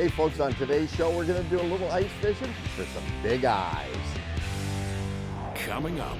Hey folks, on today's show we're going to do a little ice fishing for some big eyes. Coming up.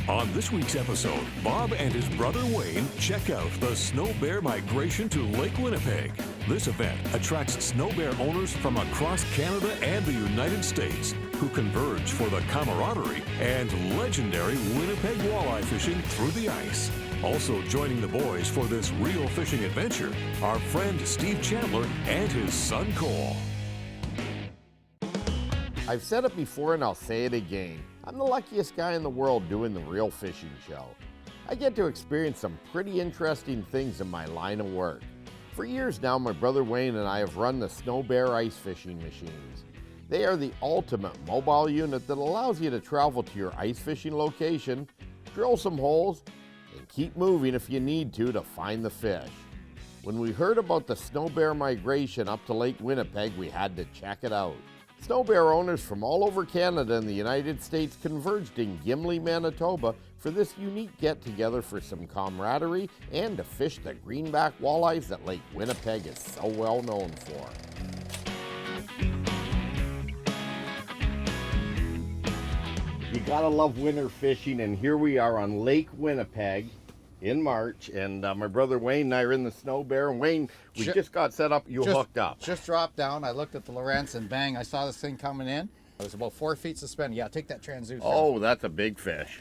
On this week's episode, Bob and his brother Wayne check out the SnoBear Migration to Lake Winnipeg. This event attracts SnoBear owners from across Canada and the United States who converge for the camaraderie and legendary Winnipeg walleye fishing through the ice. Also joining the boys for this real fishing adventure, our friend Steve Chandler and his son Cole. I've said it before and I'll say it again. I'm the luckiest guy in the world doing the real fishing show. I get to experience some pretty interesting things in my line of work. For years now, my brother Wayne and I have run the SnoBear ice fishing machines. They are the ultimate mobile unit that allows you to travel to your ice fishing location, drill some holes, and keep moving if you need to find the fish. When we heard about the SnoBear Migration up to Lake Winnipeg, we had to check it out. SnoBear owners from all over Canada and the United States converged in Gimli, Manitoba for this unique get-together for some camaraderie and to fish the greenback walleyes that Lake Winnipeg is so well known for. You gotta love winter fishing, and here we are on Lake Winnipeg in March, and my brother Wayne and I are in the SnoBear. And Wayne, we just got set up, hooked up. Just dropped down, I looked at the Lorentz and bang, I saw this thing coming in. It was about 4 feet suspended. Yeah, take that transducer. Oh, that's a big fish.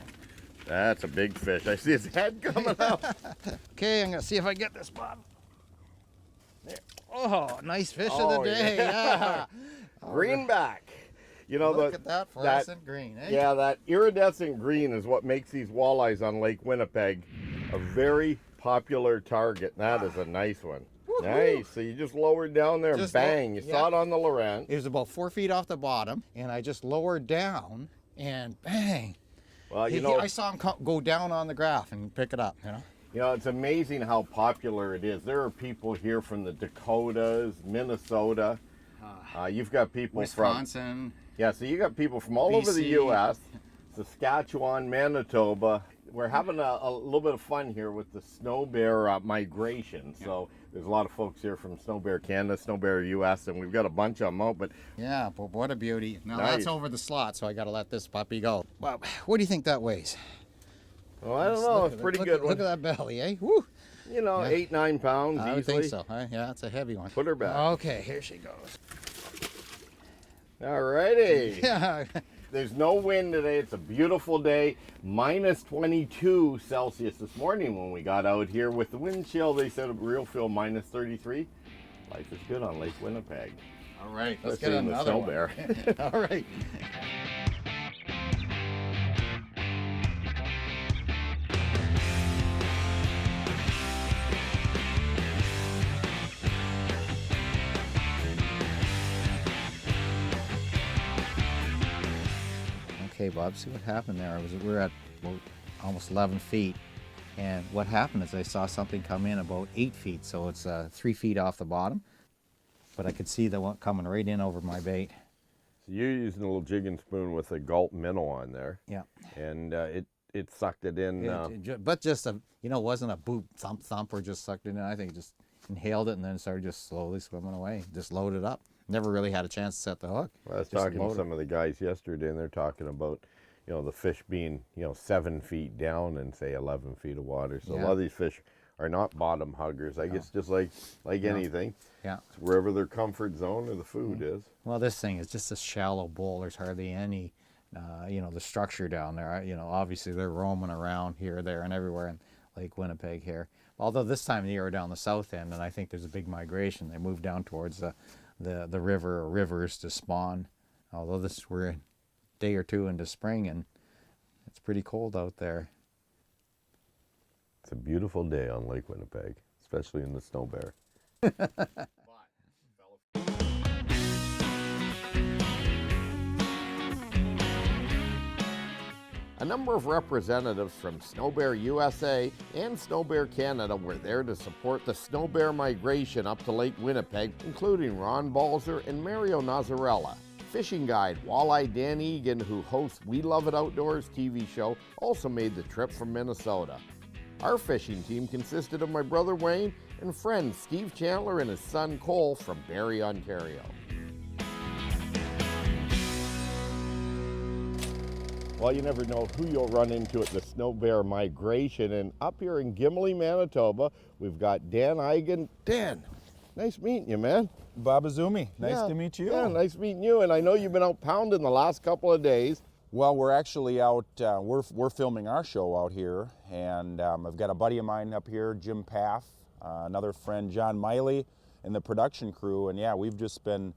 That's a big fish. I see his head coming out. Okay, I'm gonna see if I get this, Bob. There. Oh, nice fish of the day. Yeah. Greenback. You know, look at that fluorescent green, eh? Yeah, that iridescent green is what makes these walleyes on Lake Winnipeg a very popular target. That is a nice one. Nice. So you just lowered down there and bang, you saw it on the Lorentz. It was about 4 feet off the bottom, and I just lowered down and bang. Well, you know, I saw him go down on the graph and pick it up, you know. You know, it's amazing how popular it is. There are people here from the Dakotas, Minnesota. You've got people Wisconsin. Yeah, so you got people from all BC. over the U.S., Saskatchewan, Manitoba. We're having a little bit of fun here with the SnoBear Migration. So there's a lot of folks here from SnoBear Canada, SnoBear U.S., and we've got a bunch of them out. But yeah, but what a beauty. Now nice. That's over the slot, so I got to let this puppy go. Well, what do you think that weighs? Well, I don't know. It's a pretty good one. Look at that belly, eh? Woo! You know, yeah. 8-9 pounds I would easily. think so. Yeah, it's a heavy one. Put her back. Okay, here she goes. All righty. Yeah. There's no wind today. It's a beautiful day. Minus 22 Celsius this morning when we got out here. With the wind chill, they said a real feel minus 33. Life is good on Lake Winnipeg. All right, let's get another one. All right. Okay, Bob, see what happened there. We were at about almost 11 feet, and what happened is I saw something come in about 8 feet, so it's 3 feet off the bottom, but I could see the one coming right in over my bait. So you're using a little jigging spoon with a gulp minnow on there. Yeah. And it sucked it in. But just it wasn't a boop, thump, or just sucked it in. I think it just inhaled it and then started just slowly swimming away. Just loaded up. Never really had a chance to set the hook. Well, I was talking to some of the guys yesterday, and they're talking about, the fish being, 7 feet down and say 11 feet of water. So a lot of these fish are not bottom huggers. I guess just like anything. Yeah. It's wherever their comfort zone or the food is. Well, this thing is just a shallow bowl. There's hardly any, the structure down there. Obviously they're roaming around here, there, and everywhere in Lake Winnipeg here. Although this time of the year we're down the south end, and I think there's a big migration. They move down towards the river or rivers to spawn. Although we're a day or two into spring and it's pretty cold out there. It's a beautiful day on Lake Winnipeg, especially in the SnoBear. A number of representatives from SnoBear USA and SnoBear Canada were there to support the SnoBear Migration up to Lake Winnipeg, including Ron Balzer and Mario Nazarella. Fishing guide Walleye Dan, who hosts We Love It Outdoors TV show, also made the trip from Minnesota. Our fishing team consisted of my brother Wayne and friends Steve Chandler and his son Cole from Barrie, Ontario. Well, you never know who you'll run into at the SnoBear Migration, and up here in Gimli, Manitoba, we've got Dan Eigen. Dan, nice meeting you, man. Bob Izumi, nice to meet you. Yeah, nice meeting you, and I know you've been out pounding the last couple of days. Well, we're actually out, we're filming our show out here, and I've got a buddy of mine up here, Jim Paff, another friend, John Miley, and the production crew, and yeah, we've just been,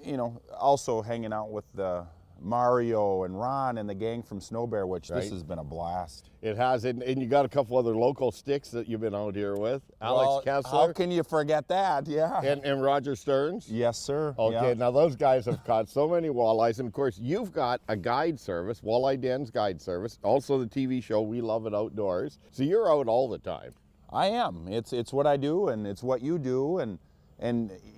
you know, also hanging out with the Mario and Ron and the gang from SnoBear, which this has been a blast. It has, and you got a couple other local sticks that you've been out here with. Alex Kessler. How can you forget that? Yeah. And Roger Stearns. Yes, sir. Okay, yeah. now those guys have caught so many walleyes, and of course you've got a guide service, Walleye Dan's guide service, also the TV show We Love It Outdoors. So you're out all the time. I am. It's what I do, and it's what you do, and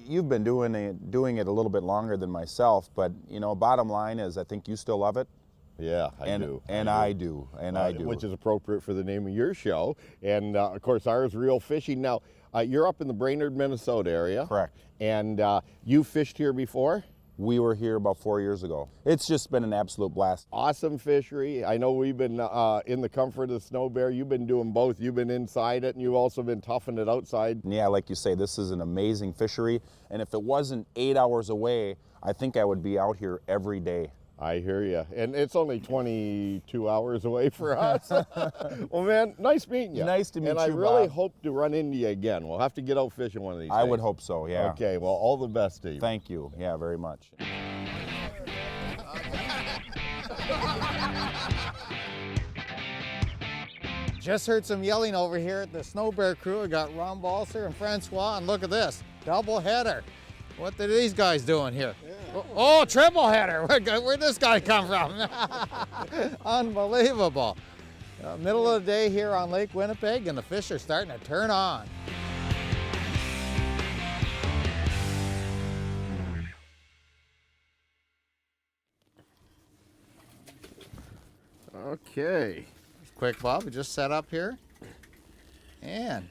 you've been doing it a little bit longer than myself, but you know, bottom line is I think you still love it. Yeah, I do. And I do. Which is appropriate for the name of your show. And of course ours, Real Fishing. Now, you're up in the Brainerd, Minnesota area. Correct. And you fished here before? We were here about 4 years ago. It's just been an absolute blast. Awesome fishery. I know we've been in the comfort of the SnoBear. You've been doing both. You've been inside it, and you've also been toughing it outside. Yeah, like you say, this is an amazing fishery. And if it wasn't 8 hours away, I think I would be out here every day. I hear you. And it's only 22 hours away for us. Well, man, nice meeting you. Nice to meet you, And I really Bob. hope to run into you again. We'll have to get out fishing one of these days. I would hope so, yeah. Okay, well, all the best to you. Thank you. Yeah, very much. Just heard some yelling over here at the SnoBear crew. I got Ron Balser and Francois, and look at this, double header. What are these guys doing here? Yeah. Oh, triple header. Where'd this guy come from? Unbelievable. Middle of the day here on Lake Winnipeg, and the fish are starting to turn on. Okay. Quick, Bob, we just set up here. And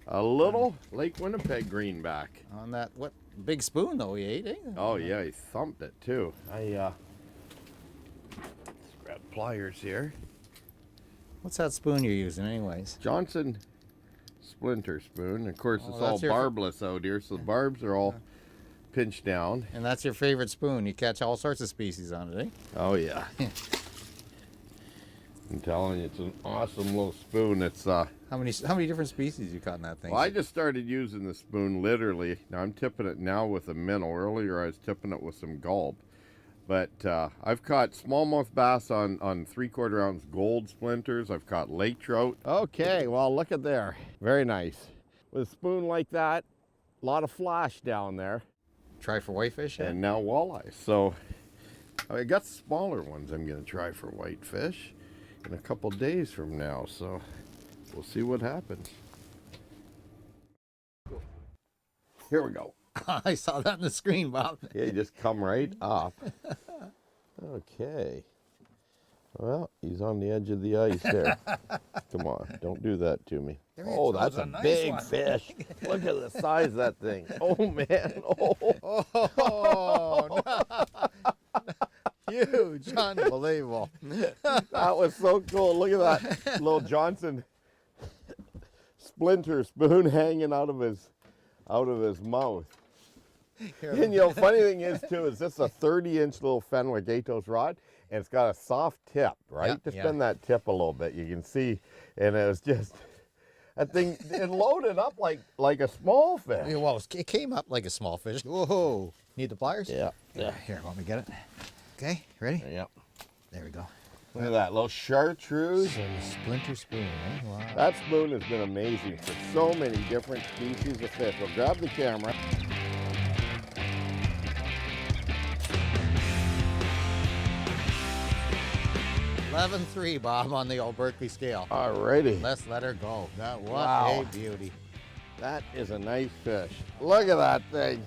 A little Lake Winnipeg greenback. on that, what, big spoon though he ate, eh? Oh, yeah, he thumped it too. Let's grab pliers here. What's that spoon you're using anyways? Johnson splinter spoon. Of course, Oh, it's all that's your- barbless out here, so the barbs are all pinched down. And that's your favorite spoon. You catch all sorts of species on it, eh? Oh, yeah. I'm telling you, it's an awesome little spoon. It's How many different species you caught in that thing? well, I just started using the spoon literally. Now I'm tipping it now with a minnow. Earlier I was tipping it with some gulp. But I've caught smallmouth bass on 3/4 ounce gold splinters. I've caught lake trout. Okay, well, look at there. Very nice. With a spoon like that, a lot of flash down there. Try for whitefish? And now walleye. So I got smaller ones I'm going to try for whitefish in a couple days from now. So we'll see what happens. Here we go. I saw that on the screen, Bob. Yeah, you just come right up. Okay. Well, he's on the edge of the ice there. Come on, don't do that to me. Oh, that's a nice big one. fish. Look at the size of that thing. Oh, man. Oh. Oh, no. Huge, unbelievable. That was so cool. Look at that little Johnson splinter spoon hanging out of his mouth. And you know, funny thing is too, is this a 30-inch little Fenwick Gatos rod, and it's got a soft tip, right? Yeah, Just bend that tip a little bit, you can see, and it was just that thing. It loaded up like a small fish. Yeah, well, it came up like a small fish. Whoa! Need the pliers? Yeah. Here, want me to get it? Okay, ready? Yep. There we go. Look at that little chartreuse. So the splinter spoon, eh? Wow. That spoon has been amazing for so many different species of fish. Well, grab the camera. 11.3, Bob, on the old Berkeley scale. Alrighty. Let's let her go. What Wow. a beauty. That is a nice fish. Look at that thing.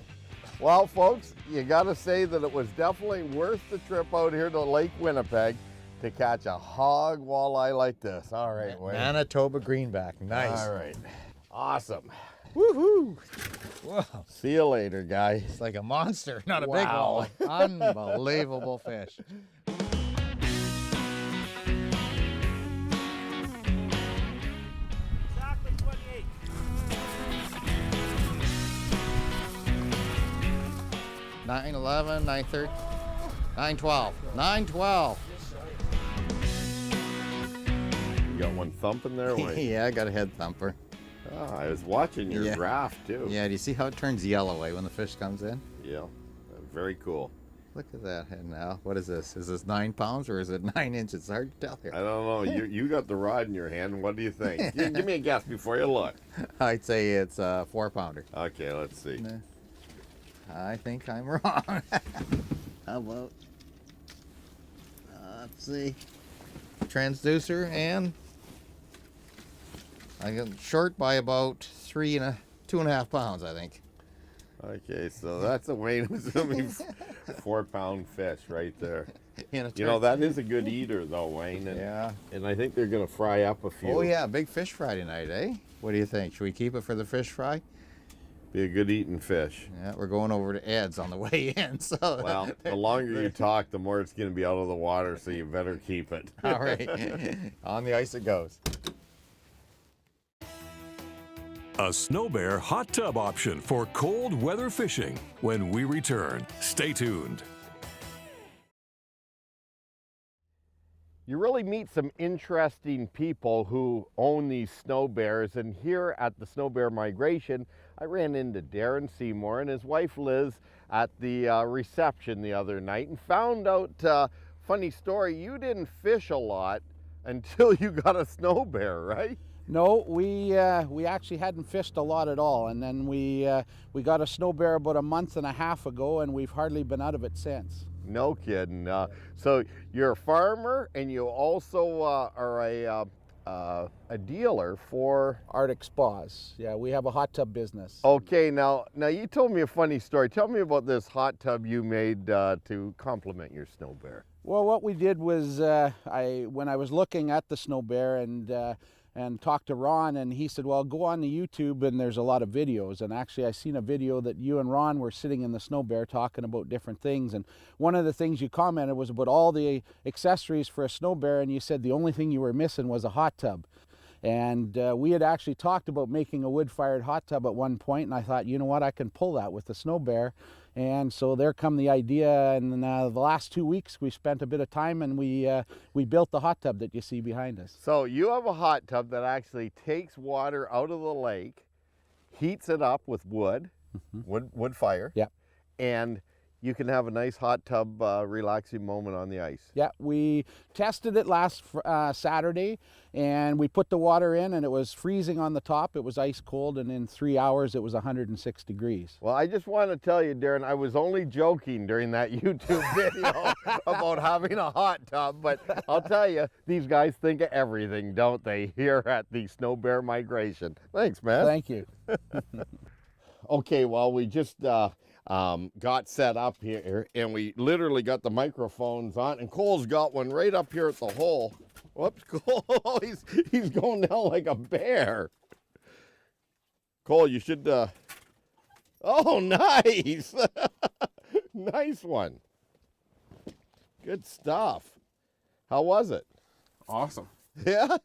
Well, folks, you got to say that it was definitely worth the trip out here to Lake Winnipeg to catch a hog walleye like this. All right, Wayne. Manitoba greenback, nice. All right. Awesome. Woohoo! Whoa, See you later, guy. it's like a monster, not a Wow. big one. Unbelievable fish. Exactly 28. 9:11, 9:30, 9:12, 9:12. You got one thumping there, Wayne? Yeah, I got a head thumper. Oh, I was watching your Yeah. graph too. Yeah, do you see how it turns yellow when the fish comes in? Yeah. Very cool. Look at that head now. What is this? Is this 9 pounds or is it 9 inches? It's hard to tell I here. don't know. You got the rod in your hand. What do you think? Give me a guess before you look. I'd say it's a 4-pounder. Okay, let's see. I think I'm wrong. How about, let's see, transducer, and I got short by about 2.5 pounds, I think. Okay, so that's a Wayne Izumi 4-pound fish right there. In a You know, that is a good eater though, Wayne. And, Yeah. and I think they're going to fry up a few. Oh yeah, big fish fry tonight, eh? What do you think? Should we keep it for the fish fry? Be a good eating fish. Yeah, we're going over to Ed's on the way in, so. Well, the longer you talk, the more it's going to be out of the water, so you better keep it. All right, on the ice it goes. A SnoBear hot tub option for cold weather fishing. When we return, stay tuned. You really meet some interesting people who own these snow bears, and here at the SnoBear Migration, I ran into Darren Seymour and his wife Liz at the reception the other night and found out, funny story, you didn't fish a lot until you got a snow bear, right? No, we actually hadn't fished a lot at all, and then we got a snow bear about a month and a half ago, and we've hardly been out of it since. No kidding. So you're a farmer and you also are a dealer for... Arctic Spas. Yeah, we have a hot tub business. Okay, now you told me a funny story. Tell me about this hot tub you made to complement your snow bear. Well, what we did was when I was looking at the snow bear and talked to Ron, and he said, well, go on to YouTube and there's a lot of videos. And actually I seen a video that you and Ron were sitting in the snow bear talking about different things, and one of the things you commented was about all the accessories for a snow bear, and you said the only thing you were missing was a hot tub. And we had actually talked about making a wood-fired hot tub at one point, and I thought, you know what, I can pull that with the snow bear. And so there come the idea, and the last 2 weeks we spent a bit of time and we built the hot tub that you see behind us. So you have a hot tub that actually takes water out of the lake, heats it up with wood, wood fire. Yeah. And you can have a nice hot tub relaxing moment on the ice. Yeah, we tested it last Saturday, and we put the water in, and it was freezing on the top. It was ice cold, and in 3 hours it was 106 degrees. Well, I just want to tell you, Darren, I was only joking during that YouTube video about having a hot tub, but I'll tell you, these guys think of everything, don't they, here at the SnoBear Migration. Thanks, man. Thank you. Okay, well, we just got set up here, and we literally got the microphones on, and Cole's got one right up here at the hole. Whoops, Cole, he's going down like a bear. Cole, you should, oh, nice. Nice one. Good stuff. How was it? Awesome. Yeah?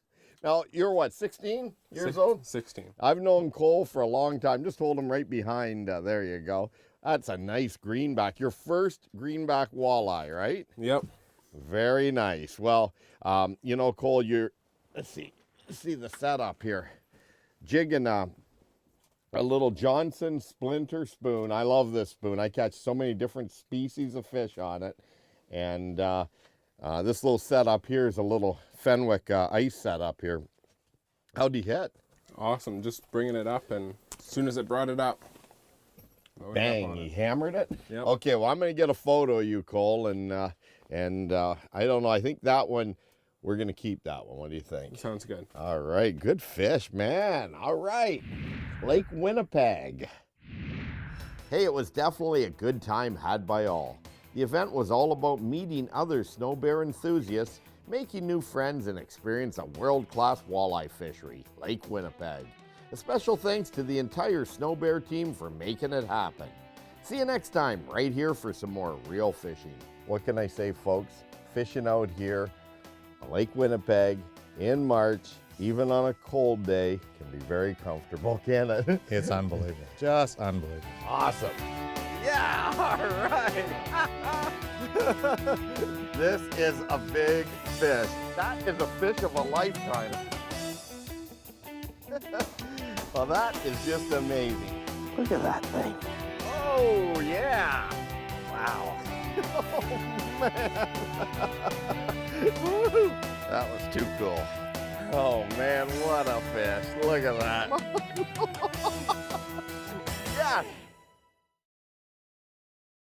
Now, you're what, 16 years old? 16. I've known Cole for a long time. Just hold him right behind. There you go. That's a nice greenback. Your first greenback walleye, right? Yep. Very nice. Well, you know, Cole, let's see the setup here. Jigging a little Johnson splinter spoon. I love this spoon. I catch so many different species of fish on it. And this little setup here is a little Fenwick ice setup here. How'd he hit? Awesome. Just bringing it up, and as soon as it brought it up, loaded up Bang, on he it. hammered it? Yep. Okay, well, I'm going to get a photo of you, Cole, and I don't know, I think that one, we're going to keep that one. What do you think? Sounds good. All right, good fish, man. All right, Lake Winnipeg. Hey, it was definitely a good time had by all. The event was all about meeting other SnoBear enthusiasts, making new friends, and experience a world-class walleye fishery, Lake Winnipeg. A special thanks to the entire SnoBear team for making it happen. See you next time right here for some more real fishing. What can I say, folks? Fishing out here, Lake Winnipeg, in March, even on a cold day, can be very comfortable, can it? It's unbelievable. Just unbelievable. Awesome. Yeah, all right. This is a big fish. That is a fish of a lifetime. Well, that is just amazing. Look at that thing. Oh, yeah. Wow. Oh, man. Woo. That was too cool. Oh, man, what a fish. Look at that. Yes.